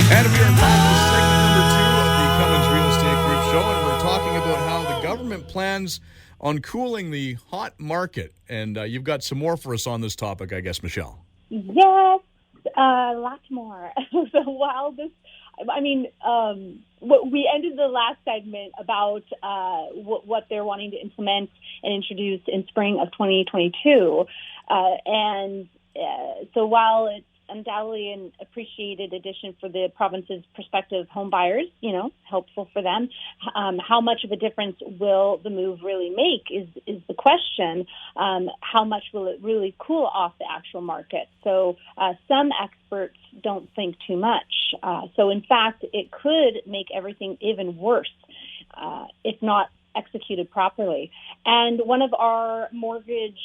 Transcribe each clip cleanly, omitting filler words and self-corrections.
And we are back with segment number 2 of the Cummins Real Estate Group show, and we're talking about how the government plans on cooling the hot market. And you've got some more for us on this topic, I guess, Michele. Yes, lots more. So while this, we ended the last segment about what they're wanting to implement and introduce in spring of 2022. So while it's undoubtedly an appreciated addition for the province's prospective home buyers, helpful for them, how much of a difference will the move really make is the question. How much will it really cool off the actual market? So some experts don't think too much. So in fact, it could make everything even worse, if not executed properly. And one of our mortgage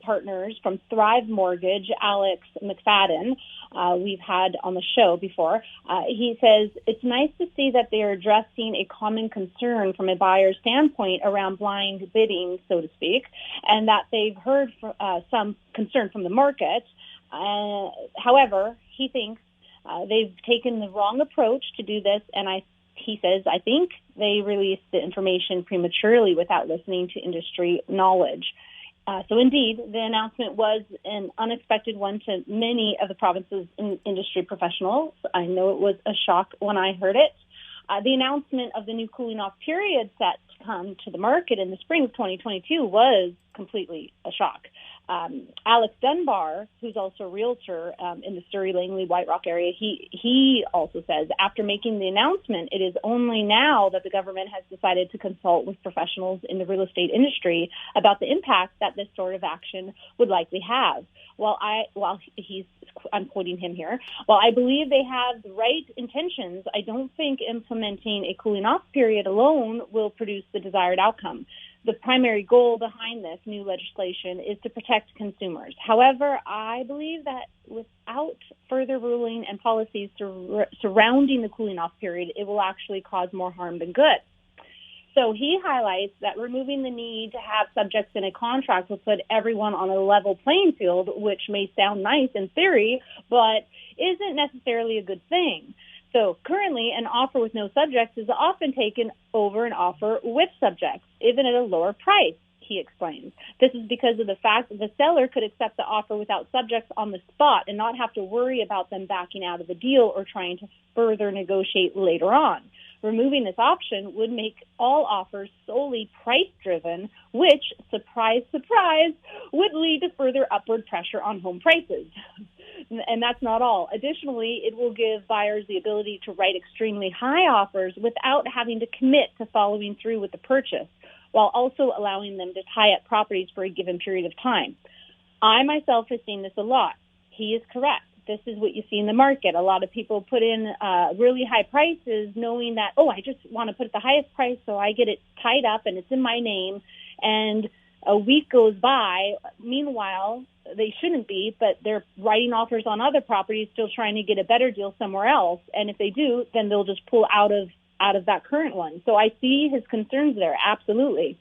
partners from Thrive Mortgage, Alex McFadden, we've had on the show before, he says, it's nice to see that they're addressing a common concern from a buyer's standpoint around blind bidding, so to speak, and that they've heard some concern from the market. However, he thinks they've taken the wrong approach to do this, and he says, I think they released the information prematurely without listening to industry knowledge. So indeed, the announcement was an unexpected one to many of the province's industry professionals. I know it was a shock when I heard it. The announcement of the new cooling off period set to come to the market in the spring of 2022 was completely a shock. Alex Dunbar, who's also a realtor in the Surrey, Langley, White Rock area, he also says after making the announcement, it is only now that the government has decided to consult with professionals in the real estate industry about the impact that this sort of action would likely have. I'm quoting him here, while I believe they have the right intentions, I don't think implementing a cooling off period alone will produce the desired outcome. The primary goal behind this new legislation is to protect consumers. However, I believe that without further ruling and policies surrounding the cooling off period, it will actually cause more harm than good. So he highlights that removing the need to have subjects in a contract will put everyone on a level playing field, which may sound nice in theory, but isn't necessarily a good thing. So currently, an offer with no subjects is often taken over an offer with subjects, even at a lower price, he explains. This is because of the fact that the seller could accept the offer without subjects on the spot and not have to worry about them backing out of the deal or trying to further negotiate later on. Removing this option would make all offers solely price-driven, which, surprise, surprise, would lead to further upward pressure on home prices. And that's not all. Additionally, it will give buyers the ability to write extremely high offers without having to commit to following through with the purchase, while also allowing them to tie up properties for a given period of time. I myself have seen this a lot. He is correct. This is what you see in the market. A lot of people put in really high prices knowing that, I just want to put the highest price so I get it tied up and it's in my name. And a week goes by. Meanwhile, they shouldn't be, but they're writing offers on other properties, still trying to get a better deal somewhere else. And if they do, then they'll just pull out of that current one. So I see his concerns there, absolutely.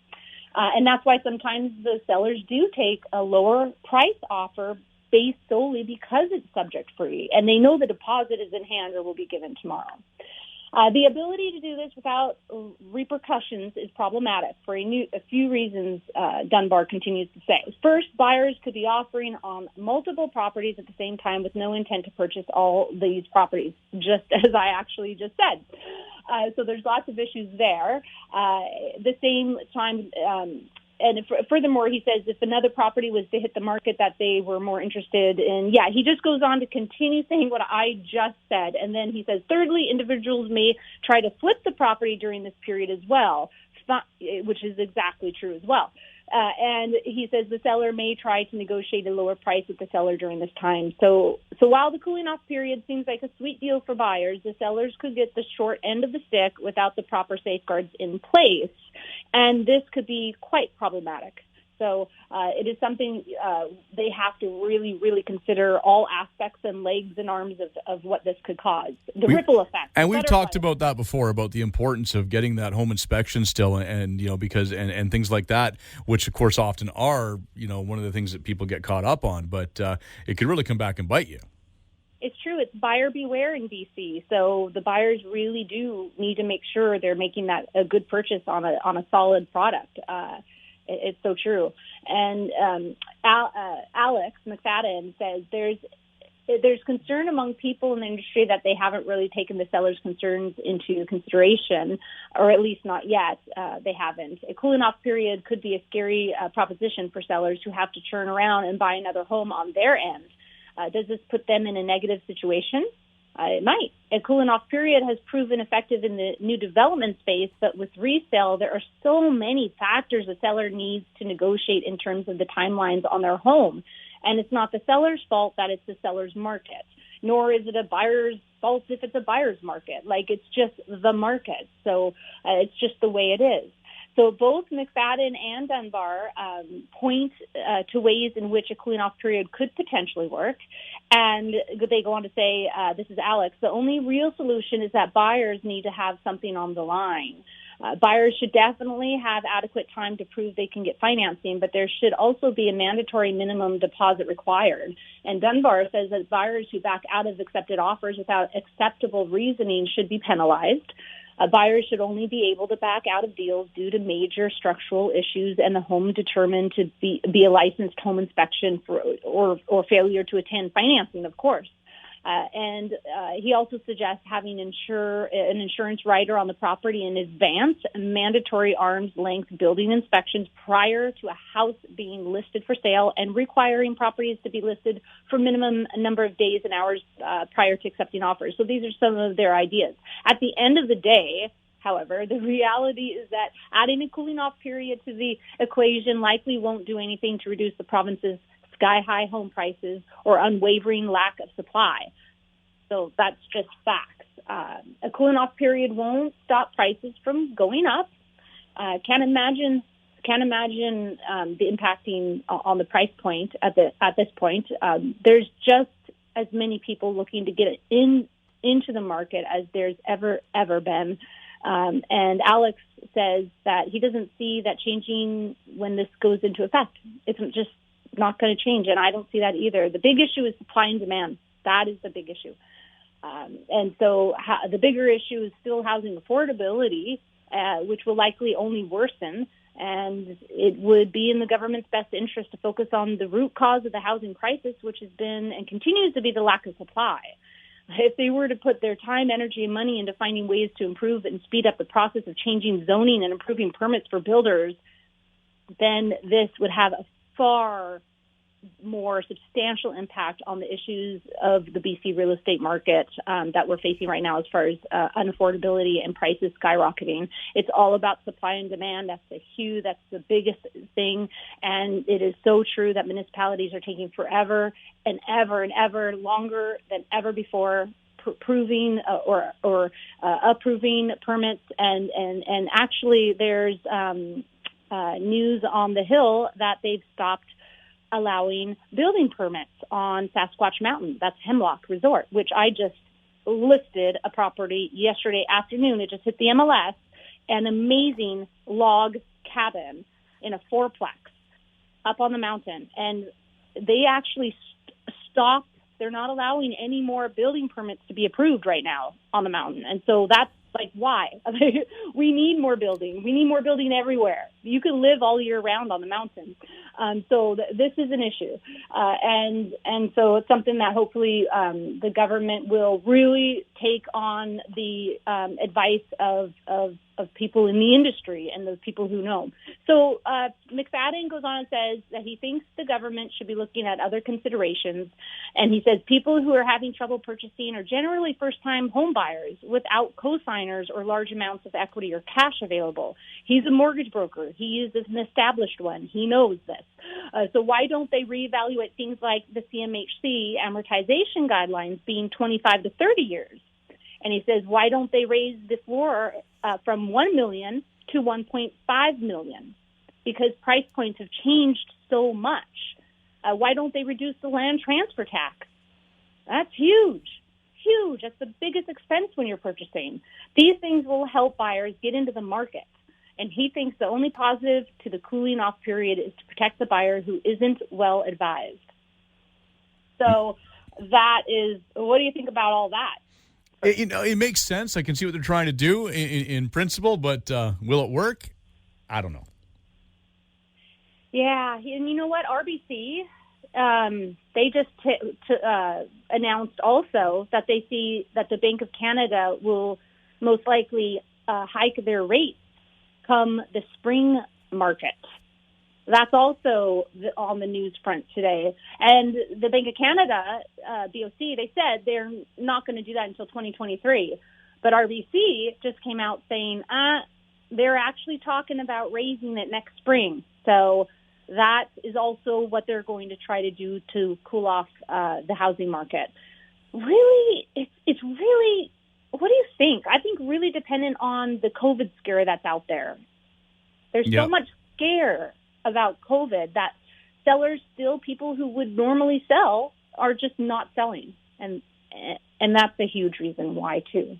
And that's why sometimes the sellers do take a lower price offer based solely because it's subject free, and they know the deposit is in hand or will be given tomorrow. The ability to do this without repercussions is problematic for a few reasons, Dunbar continues to say. First, buyers could be offering on multiple properties at the same time with no intent to purchase all these properties, just as I actually just said. So there's lots of issues there. The same time, and furthermore, he says if another property was to hit the market that they were more interested in, he just goes on to continue saying what I just said. And then he says, thirdly, individuals may try to flip the property during this period as well, which is exactly true as well. And he says the seller may try to negotiate a lower price with the seller during this time. So while the cooling off period seems like a sweet deal for buyers, the sellers could get the short end of the stick without the proper safeguards in place. And this could be quite problematic. So it is something they have to really, really consider all aspects and legs and arms of what this could cause, the ripple effect. And we've talked about that before, about the importance of getting that home inspection still, and because and things like that, which of course often are one of the things that people get caught up on, but it could really come back and bite you. It's true. It's buyer beware in BC. So the buyers really do need to make sure they're making that a good purchase on a solid product. It's so true. And Alex McFadden says there's concern among people in the industry that they haven't really taken the sellers' concerns into consideration, or at least not yet. They haven't. A cooling off period could be a scary proposition for sellers who have to turn around and buy another home on their end. Does this put them in a negative situation? It might. A cooling off period has proven effective in the new development space, but with resale, there are so many factors a seller needs to negotiate in terms of the timelines on their home. And it's not the seller's fault that it's the seller's market, nor is it a buyer's fault if it's a buyer's market. Like, it's just the market. So it's just the way it is. So both McFadden and Dunbar point to ways in which a cooling off period could potentially work. And they go on to say, this is Alex, the only real solution is that buyers need to have something on the line. Buyers should definitely have adequate time to prove they can get financing, but there should also be a mandatory minimum deposit required. And Dunbar says that buyers who back out of accepted offers without acceptable reasoning should be penalized. Buyers should only be able to back out of deals due to major structural issues and the home determined to be a licensed home inspection or failure to attend financing, of course. And he also suggests having an insurance rider on the property in advance, mandatory arm's length building inspections prior to a house being listed for sale, and requiring properties to be listed for minimum number of days and hours prior to accepting offers. So these are some of their ideas. At the end of the day, however, the reality is that adding a cooling off period to the equation likely won't do anything to reduce the province's sky-high home prices or unwavering lack of supply. So that's just facts. A cooling-off period won't stop prices from going up. Can't imagine the impacting on the price point at this point. There's just as many people looking to get into the market as there's ever been. And Alex says that he doesn't see that changing when this goes into effect. It's just not going to change, and I don't see that either. The big issue is supply and demand. That is the big issue. And so the bigger issue is still housing affordability, which will likely only worsen, and it would be in the government's best interest to focus on the root cause of the housing crisis, which has been and continues to be the lack of supply. If they were to put their time, energy, and money into finding ways to improve and speed up the process of changing zoning and improving permits for builders, then this would have a far more substantial impact on the issues of the BC real estate market that we're facing right now as far as unaffordability and prices skyrocketing. It's all about supply and demand. That's the biggest thing. And it is so true that municipalities are taking forever and ever longer than ever before approving approving permits. And actually there's news on the Hill that they've stopped allowing building permits on Sasquatch Mountain. That's Hemlock Resort, which I just listed a property yesterday afternoon. It just hit the MLS, an amazing log cabin in a fourplex up on the mountain. And they actually stopped. They're not allowing any more building permits to be approved right now on the mountain. And so that's like, why? We need more building. We need more building everywhere. You can live all year round on the mountain. So this is an issue. And so it's something that hopefully the government will really take on the advice of people in the industry and the people who know. So McFadden goes on and says that he thinks the government should be looking at other considerations. And he says people who are having trouble purchasing are generally first-time home buyers without co-signers or large amounts of equity or cash available. He's a mortgage broker. He is an established one. He knows this. So why don't they reevaluate things like the CMHC amortization guidelines being 25 to 30 years? And he says, why don't they raise the floor from $1 million to $1.5 million? Because price points have changed so much. Why don't they reduce the land transfer tax? That's huge. That's the biggest expense when you're purchasing. These things will help buyers get into the market. And he thinks the only positive to the cooling off period is to protect the buyer who isn't well advised. So what do you think about all that? It makes sense. I can see what they're trying to do in principle, but will it work? I don't know. Yeah, and you know what? RBC, they just announced also that they see that the Bank of Canada will most likely hike their rates come the spring market. That's also on the news front today. And the Bank of Canada, BOC, they said they're not going to do that until 2023. But RBC just came out saying they're actually talking about raising it next spring. So that is also what they're going to try to do to cool off the housing market. Really, it's really, what do you think? I think really dependent on the COVID scare that's out there. There's so much scare about COVID that sellers, still people who would normally sell, are just not selling. And that's a huge reason why, too.